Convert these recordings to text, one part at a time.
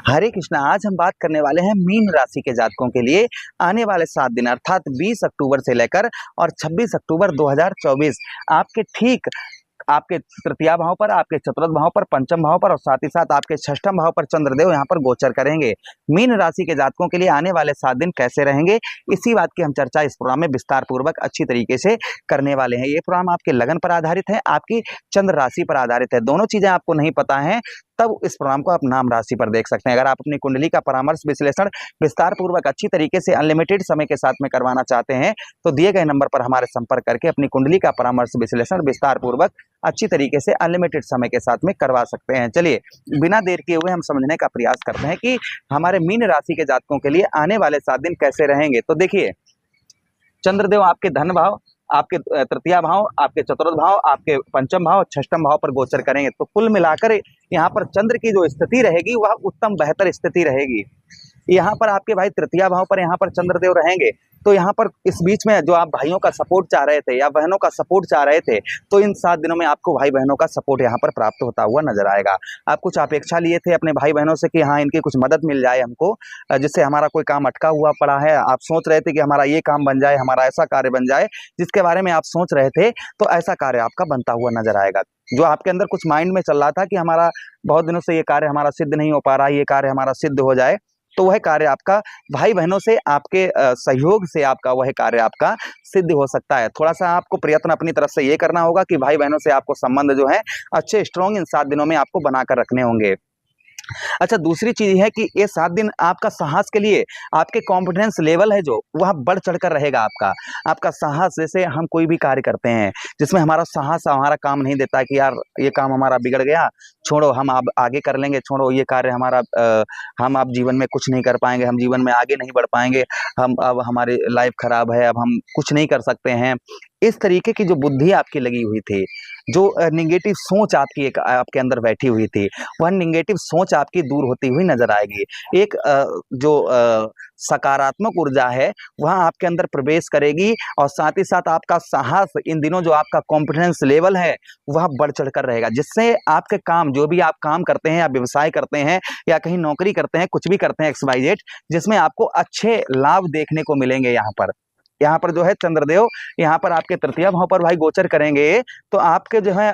हरे कृष्णा। आज हम बात करने वाले हैं मीन राशि के जातकों के लिए आने वाले 7 दिन अर्थात 20 अक्टूबर से लेकर और 26 अक्टूबर 2024 आपके ठीक आपके तृतीया भाव पर, आपके चतुर्थ भाव पर, पंचम भाव पर और साथ ही साथ आपके षष्ठम भाव पर चंद्रदेव यहाँ पर गोचर करेंगे। मीन राशि के जातकों के लिए आने वाले 7 दिन कैसे रहेंगे, इसी बात की हम चर्चा इस प्रोग्राम में विस्तार पूर्वक अच्छी तरीके से करने वाले हैं। ये प्रोग्राम आपके लगन पर आधारित है, आपकी चंद्र राशि पर आधारित है। दोनों चीजें आपको नहीं पता है तब इस प्रोग्राम को आप नाम राशि पर देख सकते हैं। अगर आप अपनी कुंडली का परामर्श विश्लेषण विस्तार पूर्वक अच्छी तरीके से अनलिमिटेड समय के साथ में करवाना चाहते हैं तो दिए गए नंबर पर हमारे संपर्क करके अपनी कुंडली का परामर्श विश्लेषण विस्तार पूर्वक अच्छी तरीके से अनलिमिटेड समय के साथ में करवा सकते हैं। चलिए बिना देर किए हुए हम समझने का प्रयास करते हैं कि हमारे मीन राशि के जातकों के लिए आने वाले 7 दिन कैसे रहेंगे। तो देखिए, चंद्रदेव आपके धन भाव, आपके तृतीया भाव, आपके चतुर्थ भाव, आपके पंचम भाव, षष्ठम भाव पर गोचर करेंगे। तो कुल मिलाकर यहाँ पर चंद्र की जो स्थिति रहेगी वह उत्तम बेहतर स्थिति रहेगी। यहाँ पर आपके भाई तृतीया भाव पर यहाँ पर चंद्रदेव रहेंगे तो यहाँ पर इस बीच में जो आप भाइयों का सपोर्ट चाह रहे थे या बहनों का सपोर्ट चाह रहे थे तो इन 7 दिनों में आपको भाई बहनों का सपोर्ट यहाँ पर प्राप्त होता हुआ नजर आएगा। आप कुछ अपेक्षा लिए थे अपने भाई बहनों से कि हाँ इनकी कुछ मदद मिल जाए हमको, जिससे हमारा कोई काम अटका हुआ पड़ा है। आप सोच रहे थे कि हमारा ये काम बन जाए, हमारा ऐसा कार्य बन जाए जिसके बारे में आप सोच रहे थे, तो ऐसा कार्य आपका बनता हुआ नजर आएगा। जो आपके अंदर कुछ माइंड में चल रहा था कि हमारा बहुत दिनों से ये कार्य हमारा सिद्ध नहीं हो पा रहा है, ये कार्य हमारा सिद्ध हो जाए, तो वह कार्य आपका भाई बहनों से आपके सहयोग से आपका वह कार्य आपका सिद्ध हो सकता है। थोड़ा सा आपको प्रयत्न अपनी तरफ से ये करना होगा कि भाई बहनों से आपको संबंध जो है अच्छे स्ट्रॉन्ग इन 7 दिनों में आपको बनाकर रखने होंगे। अच्छा, दूसरी चीज है कि ये 7 दिन आपका साहस के लिए आपके कॉन्फिडेंस लेवल है जो वह बढ़ चढ़कर रहेगा। आपका साहस, जैसे हम कोई भी कार्य करते हैं जिसमें हमारा साहस हमारा काम नहीं देता कि यार ये काम हमारा बिगड़ गया, छोड़ो हम अब आगे कर लेंगे, छोड़ो ये कार्य हमारा हम अब जीवन में कुछ नहीं कर पाएंगे, हम जीवन में आगे नहीं बढ़ पाएंगे, हम अब हमारी लाइफ खराब है, अब हम कुछ नहीं कर सकते हैं। इस तरीके की जो बुद्धि आपकी लगी हुई थी, जो निगेटिव सोच आपकी एक आपके अंदर बैठी हुई थी, वह निगेटिव सोच आपकी दूर होती हुई नजर आएगी। एक जो सकारात्मक ऊर्जा है वह आपके अंदर प्रवेश करेगी और साथ ही साथ आपका साहस, इन दिनों जो आपका कॉन्फिडेंस लेवल है वह बढ़ चढ़कर रहेगा, जिससे आपके काम, जो भी आप काम करते हैं या व्यवसाय करते हैं या कहीं नौकरी करते हैं, कुछ भी करते हैं XYZ, जिसमें आपको अच्छे लाभ देखने को मिलेंगे। यहाँ पर जो है चंद्रदेव यहाँ पर आपके तृतीय भाव पर भाई गोचर करेंगे तो आपके जो है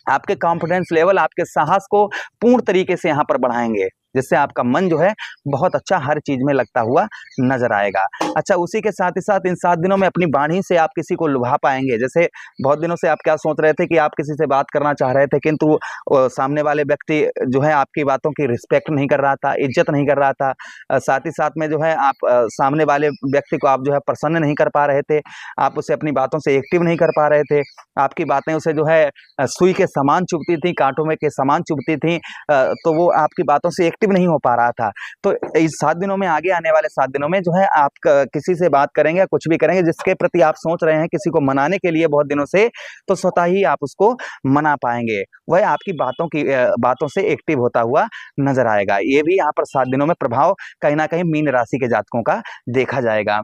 आपके कॉन्फिडेंस लेवल, आपके साहस को पूर्ण तरीके से यहाँ पर बढ़ाएंगे, जिससे आपका मन जो है बहुत अच्छा हर चीज में लगता हुआ नजर आएगा। अच्छा, उसी के साथ ही साथ इन 7 दिनों में अपनी वाणी से आप किसी को लुभा पाएंगे। जैसे बहुत दिनों से आप क्या सोच रहे थे कि आप किसी से बात करना चाह रहे थे किंतु सामने वाले व्यक्ति जो है आपकी बातों की रिस्पेक्ट नहीं कर रहा था, इज्जत नहीं कर रहा था। साथ ही साथ में जो है आप सामने वाले व्यक्ति को आप जो है प्रसन्न नहीं कर पा रहे थे, आप उसे अपनी बातों से एक्टिव नहीं कर पा रहे थे, आपकी बातें उसे जो है सुई के समान चुभती थी, कांटों में के समान चुभती थी, तो वो आपकी बातों से एक्टिव नहीं हो पा रहा था। तो इस 7 दिनों में, आगे आने वाले 7 दिनों में जो है आप किसी से बात करेंगे, कुछ भी करेंगे जिसके प्रति आप सोच रहे हैं किसी को मनाने के लिए बहुत दिनों से, तो स्वतः ही आप उसको मना पाएंगे। वह आपकी बातों से एक्टिव होता हुआ नजर आएगा। ये भी यहाँ पर 7 दिनों में प्रभाव कहीं ना कहीं मीन राशि के जातकों का देखा जाएगा।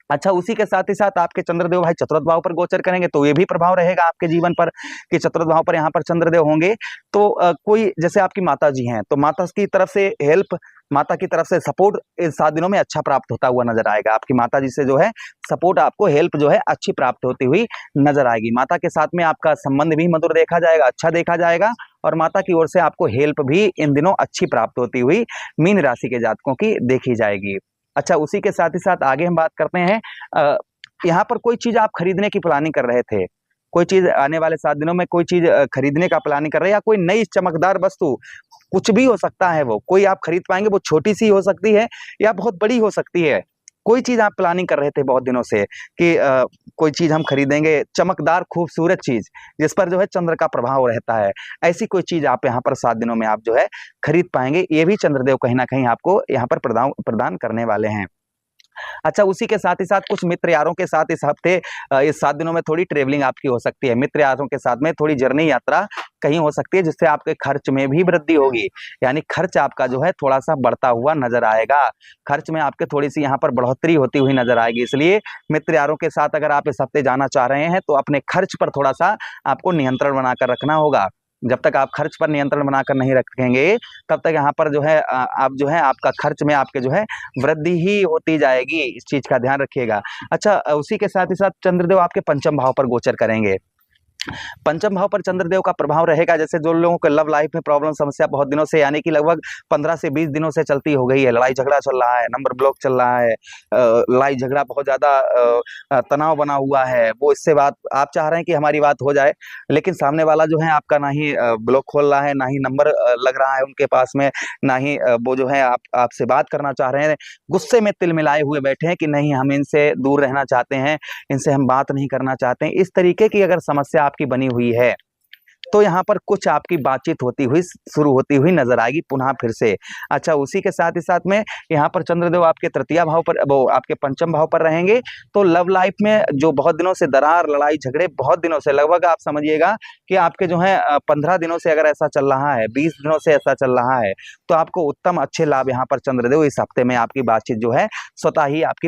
अच्छा, उसी के साथ ही साथ आपके चंद्रदेव भाई चतुर्थ भाव पर गोचर करेंगे तो ये भी प्रभाव रहेगा आपके जीवन पर कि चतुर्थ भाव पर यहाँ पर चंद्रदेव होंगे तो कोई, जैसे आपकी माता जी हैं तो माता की तरफ से हेल्प, माता की तरफ से सपोर्ट इन 7 दिनों में अच्छा प्राप्त होता हुआ नजर आएगा। आपकी माता जी से जो है सपोर्ट, आपको हेल्प जो है अच्छी प्राप्त होती हुई नजर आएगी। माता के साथ में आपका संबंध भी मधुर देखा जाएगा, अच्छा देखा जाएगा और माता की ओर से आपको हेल्प भी इन दिनों अच्छी प्राप्त होती हुई मीन राशि के जातकों की देखी जाएगी। अच्छा, उसी के साथ ही साथ आगे हम बात करते हैं, यहाँ पर कोई चीज आप खरीदने की प्लानिंग कर रहे थे, कोई चीज आने वाले 7 दिनों में कोई चीज खरीदने का प्लानिंग कर रहे हैं या कोई नई चमकदार वस्तु, कुछ भी हो सकता है, वो कोई आप खरीद पाएंगे, वो छोटी सी हो सकती है या बहुत बड़ी हो सकती है। कोई चीज आप प्लानिंग कर रहे थे बहुत दिनों से कि कोई चीज हम खरीदेंगे, चमकदार खूबसूरत चीज जिस पर जो है चंद्र का प्रभाव रहता है, ऐसी कोई चीज आप यहाँ पर 7 दिनों में आप जो है खरीद पाएंगे। ये भी चंद्रदेव कहीं ना कहीं आपको यहाँ पर प्रदान करने वाले हैं। अच्छा, उसी के साथ ही साथ कुछ मित्र यारों के साथ इस हफ्ते, इस 7 दिनों में थोड़ी ट्रेवलिंग आपकी हो सकती है। मित्र यारों के साथ में थोड़ी जर्नी यात्रा कहीं हो सकती है, जिससे आपके खर्च में भी वृद्धि होगी, यानी खर्च आपका जो है थोड़ा सा बढ़ता हुआ नजर आएगा। खर्च में आपके थोड़ी सी यहाँ पर बढ़ोतरी होती हुई नजर आएगी। इसलिए मित्र यारों के साथ अगर आप इस हफ्ते जाना चाह रहे हैं तो अपने खर्च पर थोड़ा सा आपको नियंत्रण बनाकर रखना होगा। जब तक आप खर्च पर नियंत्रण बनाकर नहीं रखेंगे तब तक यहाँ पर जो है आप जो है आपका खर्च में आपके जो है वृद्धि ही होती जाएगी। इस चीज का ध्यान रखिएगा। अच्छा, उसी के साथ ही साथ चंद्रदेव आपके पंचम भाव पर गोचर करेंगे। पंचम भाव पर चंद्रदेव का प्रभाव रहेगा। जैसे जो लोगों को लव लाइफ में प्रॉब्लम समस्या बहुत दिनों से यानी कि लगभग 15 से 20 दिनों से चलती हो गई है, लड़ाई झगड़ा चल रहा है, नंबर ब्लॉक चल रहा है, लड़ाई झगड़ा बहुत ज्यादा तनाव बना हुआ है, वो इससे बात आप चाह रहे हैं कि हमारी बात हो जाए, लेकिन सामने वाला जो है आपका ना ही ब्लॉक खोल रहा है, ना ही नंबर लग रहा है उनके पास में, ना ही वो जो है आपसे बात करना चाह रहे हैं, गुस्से में तिल मिलाए हुए बैठे हैं कि नहीं हम इनसे दूर रहना चाहते हैं, इनसे हम बात नहीं करना चाहते हैं। इस तरीके की अगर समस्या आपकी बनी हुई है तो यहाँ पर कुछ आपकी बातचीत होती हुई शुरू होती हुई नजर आएगी पुनः फिर से। अच्छा, उसी के साथ ही साथ में यहाँ पर चंद्रदेव आपके तृतीय भाव पर, वो आपके पंचम भाव पर रहेंगे, तो लव लाइफ में जो बहुत दिनों से दरार, लड़ाई झगड़े बहुत दिनों से, लगभग आप समझिएगा कि आपके जो है 15 दिनों से अगर ऐसा चल रहा है, 20 दिनों से ऐसा चल रहा है, तो आपको उत्तम अच्छे लाभ यहाँ पर चंद्रदेव इस हफ्ते में आपकी बातचीत जो है स्वतः ही आपकी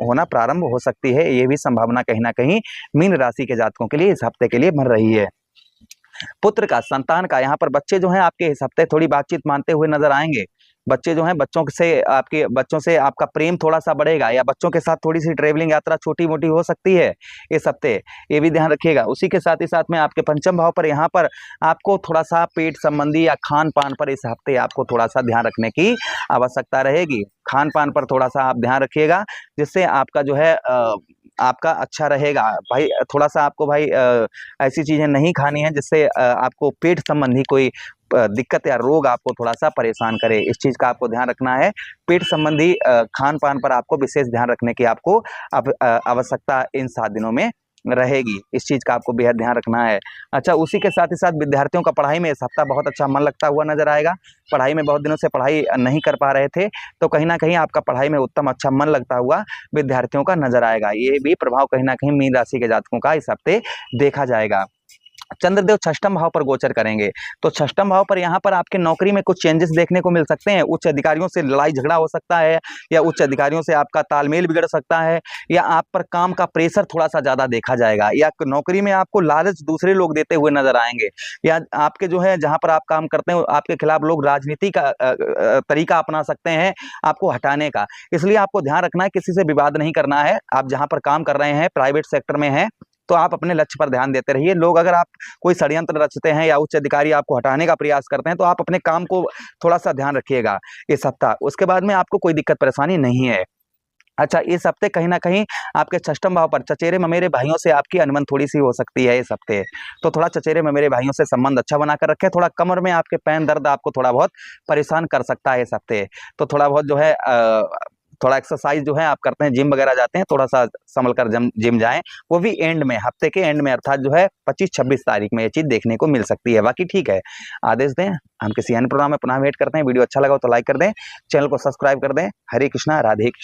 होना प्रारंभ हो सकती है। ये भी संभावना कहीं ना कहीं मीन राशि के जातकों के लिए इस हफ्ते के लिए बन रही है। पुत्र का, संतान का, यहाँ पर बच्चे जो हैं आपके इस हफ्ते थोड़ी बातचीत मानते हुए नजर आएंगे। बच्चे जो हैं, बच्चों से आपका प्रेम थोड़ा सा बढ़ेगा, या बच्चों के साथ थोड़ी सी ट्रेवलिंग यात्रा छोटी मोटी हो सकती है इस हफ्ते, ये भी ध्यान रखिएगा। उसी के साथ ही साथ में आपके पंचम भाव पर यहाँ पर आपको थोड़ा सा पेट संबंधी या खान पान पर इस हफ्ते आपको थोड़ा सा ध्यान रखने की आवश्यकता रहेगी। खान पान पर थोड़ा सा आप ध्यान रखिएगा, जिससे आपका जो है आपका अच्छा रहेगा भाई। थोड़ा सा आपको भाई ऐसी चीजें नहीं खानी है जिससे आपको पेट संबंधी कोई दिक्कत या रोग आपको थोड़ा सा परेशान करे। इस चीज का आपको ध्यान रखना है। पेट संबंधी खान पान पर आपको विशेष ध्यान रखने की आपको आवश्यकता इन 7 दिनों में रहेगी। इस चीज का आपको बेहद ध्यान रखना है। अच्छा, उसी के साथ ही साथ विद्यार्थियों का पढ़ाई में इस हफ्ता बहुत अच्छा मन लगता हुआ नजर आएगा। पढ़ाई में बहुत दिनों से पढ़ाई नहीं कर पा रहे थे, तो कहीं ना कहीं आपका पढ़ाई में उत्तम अच्छा मन लगता हुआ विद्यार्थियों का नजर आएगा। ये भी प्रभाव कहीं ना कहीं मीन राशि के जातकों का इस हफ्ते देखा जाएगा। चंद्रदेव छठम भाव पर गोचर करेंगे, तो छठम भाव पर यहाँ पर आपके नौकरी में कुछ चेंजेस देखने को मिल सकते हैं। उच्च अधिकारियों से लड़ाई झगड़ा हो सकता है, या उच्च अधिकारियों से आपका तालमेल बिगड़ सकता है, या आप पर काम का प्रेशर थोड़ा सा ज्यादा देखा जाएगा, या नौकरी में आपको लालच दूसरे लोग देते हुए नजर आएंगे, या आपके जो है जहां पर आप काम करते हैं आपके खिलाफ लोग राजनीति का तरीका अपना सकते हैं आपको हटाने का। इसलिए आपको ध्यान रखना है, किसी से विवाद नहीं करना है। आप जहां पर काम कर रहे हैं, प्राइवेट सेक्टर में हैं, तो आप अपने लक्ष्य पर ध्यान देते रहिए। लोग अगर आप कोई षड्यंत्र रचते हैं या उच्च अधिकारी आपको हटाने का प्रयास करते हैं, तो आप अपने काम को थोड़ा सा ध्यान रखिएगा इस हफ्ता। उसके बाद में आपको कोई दिक्कत परेशानी नहीं है। अच्छा, इस हफ्ते कहीं ना कहीं आपके छठम भाव पर चचेरे ममेरे भाइयों से आपकी अनबन थोड़ी सी हो सकती है इस हफ्ते, तो थोड़ा चचेरे ममेरे भाइयों से संबंध अच्छा बनाकर रखें। थोड़ा कमर में आपके पैन दर्द आपको थोड़ा बहुत परेशान कर सकता है इस हफ्ते, तो थोड़ा बहुत जो है थोड़ा एक्सरसाइज जो है आप करते हैं, जिम वगैरह जाते हैं, थोड़ा सा संभल कर जिम जाएं। वो भी एंड में, हफ्ते के एंड में, अर्थात जो है 25-26 तारीख में ये चीज देखने को मिल सकती है। बाकी ठीक है, आदेश दें। हम किसी अन्य प्रोग्राम में पुनः वेट करते हैं। वीडियो अच्छा लगा हो तो लाइक कर दें, चैनल को सब्सक्राइब कर दें। हरे कृष्णा, राधे कृष्ण।